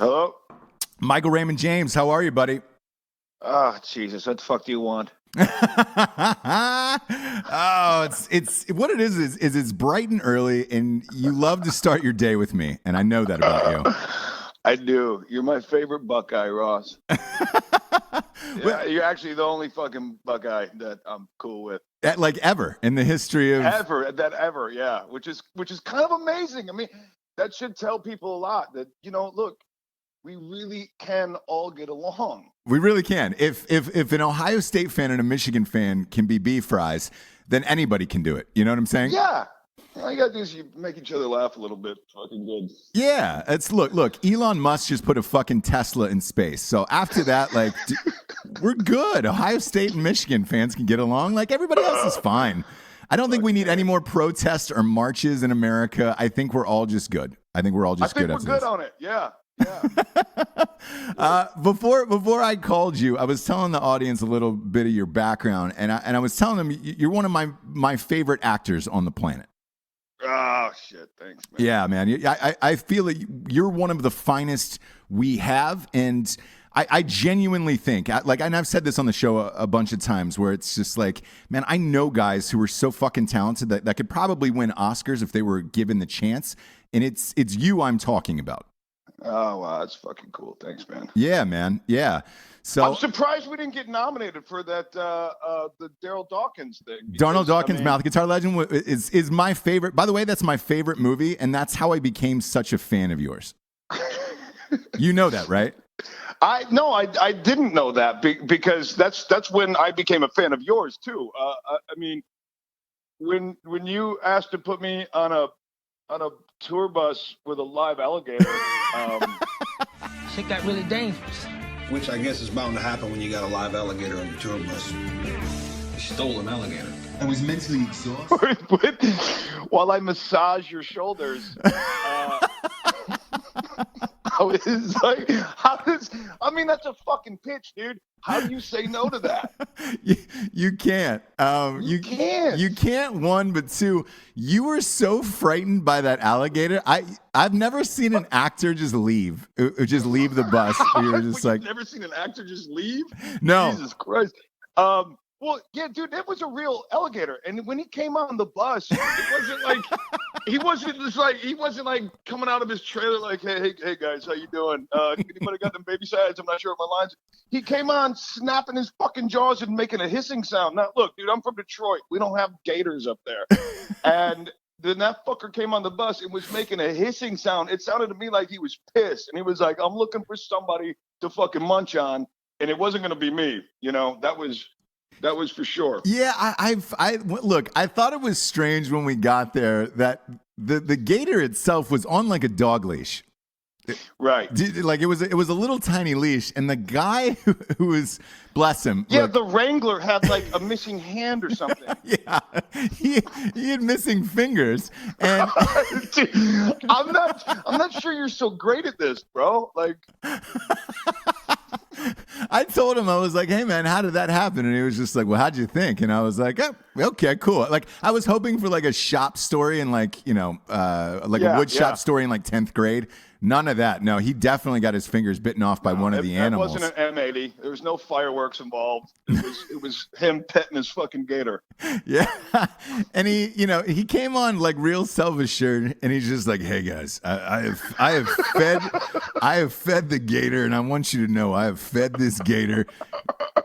Hello? Michael Raymond James, how are you, buddy? Oh, Jesus. What the fuck do you want? Oh, it's what it is it's bright and early, and you love to start your day with me, and I know that about you. I do. You're my favorite Buckeye, Ross. Yeah, you're actually the only fucking Buckeye that I'm cool with. Like ever in the history of Ever, yeah. Which is kind of amazing. I mean, that should tell people a lot that, look, we really can all get along. We really can. If an Ohio State fan and a Michigan fan can be beef fries, then anybody can do it. You know what I'm saying? Yeah. All you gotta do is you make each other laugh a little bit. Fucking good. Yeah. It's look. Elon Musk just put a fucking Tesla in space. So after that, like, we're good. Ohio State and Michigan fans can get along. Like everybody else is fine. I don't think we need any more protests or marches in America. I think we're all just good. I think we're good. I think we're good on it. Yeah. Yeah. Before I called you, I was telling the audience a little bit of your background, and I was telling them you're one of my favorite actors on the planet. Oh shit! Thanks, man. Yeah, man. I feel that you're one of the finest we have, and I genuinely think, and I've said this on the show a bunch of times, where it's just like, man, I know guys who are so fucking talented that could probably win Oscars if they were given the chance, and it's you I'm talking about. Oh, wow, that's fucking cool. Thanks, man. Yeah, man. Yeah. So I'm surprised we didn't get nominated for that the Daryl Dawkins thing. Darnell Dawkins, Mouth Guitar Legend, is my favorite. By the way, that's my favorite movie, and that's how I became such a fan of yours. You know that, right? I didn't know that because that's when I became a fan of yours too. I mean, when you asked to put me on a tour bus with a live alligator. Shit got really dangerous. Which I guess is bound to happen when you got a live alligator on your tour bus. You stole an alligator. I was mentally exhausted. While I massage your shoulders. That's a fucking pitch, dude. How do you say no to that? You can't. You can't. You can't. One, but two, you were so frightened by that alligator. I've never seen an actor just leave the bus. You were just like, never seen an actor just leave? No. Jesus Christ. Well, yeah, dude, it was a real alligator. And when he came on the bus, it wasn't like he wasn't like coming out of his trailer like, hey guys, how you doing? Anybody got them baby sides? I'm not sure what my lines. He came on snapping his fucking jaws and making a hissing sound. Now, look, dude, I'm from Detroit. We don't have gators up there. And then that fucker came on the bus and was making a hissing sound. It sounded to me like he was pissed. And he was like, I'm looking for somebody to fucking munch on. And it wasn't going to be me. That was for sure. Yeah, I look, I thought it was strange when we got there that the gator itself was on like a dog leash. Right. Like it was a little tiny leash, and the guy who was, bless him. Yeah, look, the wrangler had like a missing hand or something. Yeah, he had missing fingers, and dude, I'm not sure you're so great at this, bro. Like, I told him, I was like, hey man, how did that happen? And he was just like, well, how'd you think? And I was like, oh, okay, cool. Like I was hoping for like a shop story in like, a wood shop story in like 10th grade. None of that. No, he definitely got his fingers bitten off by one of the animals. It wasn't an M80. There was no fireworks involved. It was him petting his fucking gator. Yeah. And he came on like real self-assured, and he's just like, hey guys, I have fed the gator, and I want you to know I have fed this gator.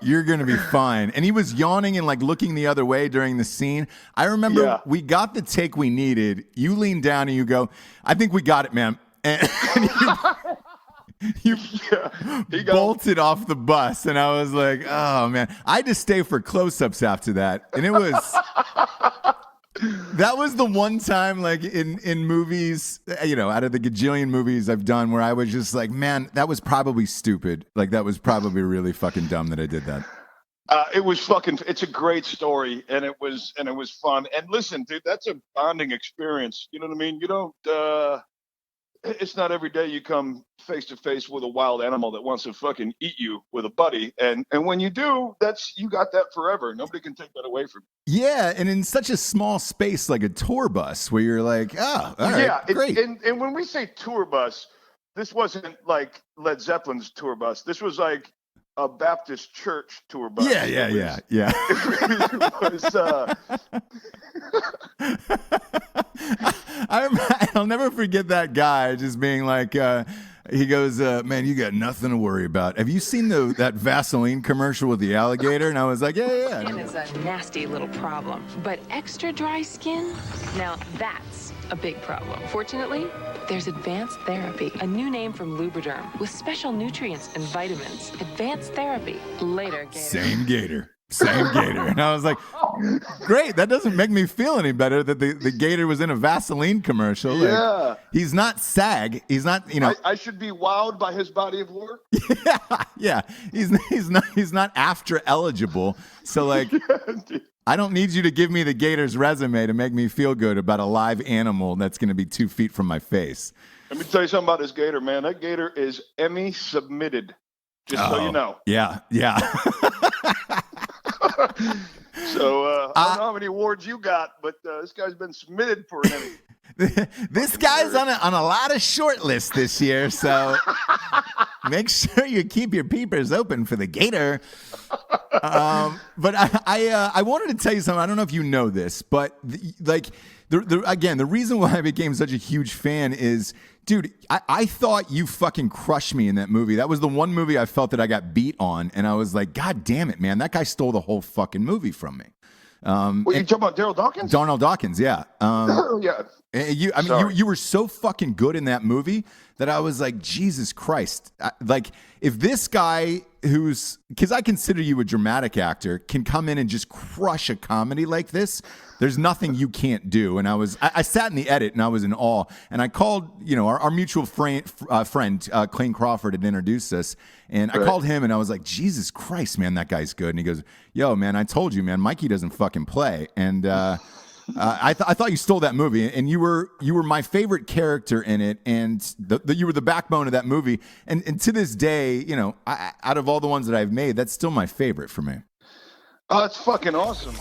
You're going to be fine. And he was yawning and like looking the other way during the scene. I remember we got the take we needed. You leaned down and you go, I think we got it, man. And you bolted off the bus, and I was like, oh man. I had to stay for close-ups after that. And it was that was the one time like in movies, out of the gajillion movies I've done, where I was just like, man, that was probably stupid. Like that was probably really fucking dumb that I did that. It's a great story, and it was fun. And listen, dude, that's a bonding experience. You know what I mean? You don't it's not every day you come face to face with a wild animal that wants to fucking eat you with a buddy. And when you do, you got that forever. Nobody can take that away from you. Yeah. And in such a small space, like a tour bus, where you're like, oh, all right, great. And when we say tour bus, this wasn't like Led Zeppelin's tour bus. This was like a Baptist church tour bus. Yeah. I'll never forget that guy just being like, he goes, man, you got nothing to worry about. Have you seen that Vaseline commercial with the alligator? And I was like, yeah. Skin is a nasty little problem, but extra dry skin, now that's a big problem. Fortunately, there's advanced therapy, a new name from Lubriderm, with special nutrients and vitamins. Advanced therapy. Later, Gator. Same gator. And I was like, great, that doesn't make me feel any better that the gator was in a Vaseline commercial. Yeah. Like, he's not SAG. He's not, I should be wowed by his body of work. Yeah. He's not after eligible. So like, I don't need you to give me the gator's resume to make me feel good about a live animal that's going to be 2 feet from my face. Let me tell you something about this gator, man. That gator is Emmy submitted. Just so you know. Yeah. So I don't know how many awards you got, but this guy's been submitted for an Emmy. This guy's on a lot of short lists this year, so make sure you keep your peepers open for the gator. But I wanted to tell you something. I don't know if you know this, but the reason why I became such a huge fan is, dude, I thought you fucking crushed me in that movie. That was the one movie I felt that I got beat on, and I was like, God damn it, man, that guy stole the whole fucking movie from me. You talking about Darryl Dawkins? Darnell Dawkins, yeah. Yeah. You were so fucking good in that movie that I was like, Jesus Christ. Like, if this guy because I consider you a dramatic actor, can come in and just crush a comedy like this, there's nothing you can't do. And I sat in the edit and I was in awe. And I called, our mutual friend, Clayne Crawford, had introduced us. And I called him and I was like, Jesus Christ, man, that guy's good. And he goes, yo, man, I told you, man, Mikey doesn't fucking play. And I thought you stole that movie, and you were my favorite character in it, and you were the backbone of that movie. And to this day, out of all the ones that I've made, that's still my favorite for me. Oh, that's fucking awesome.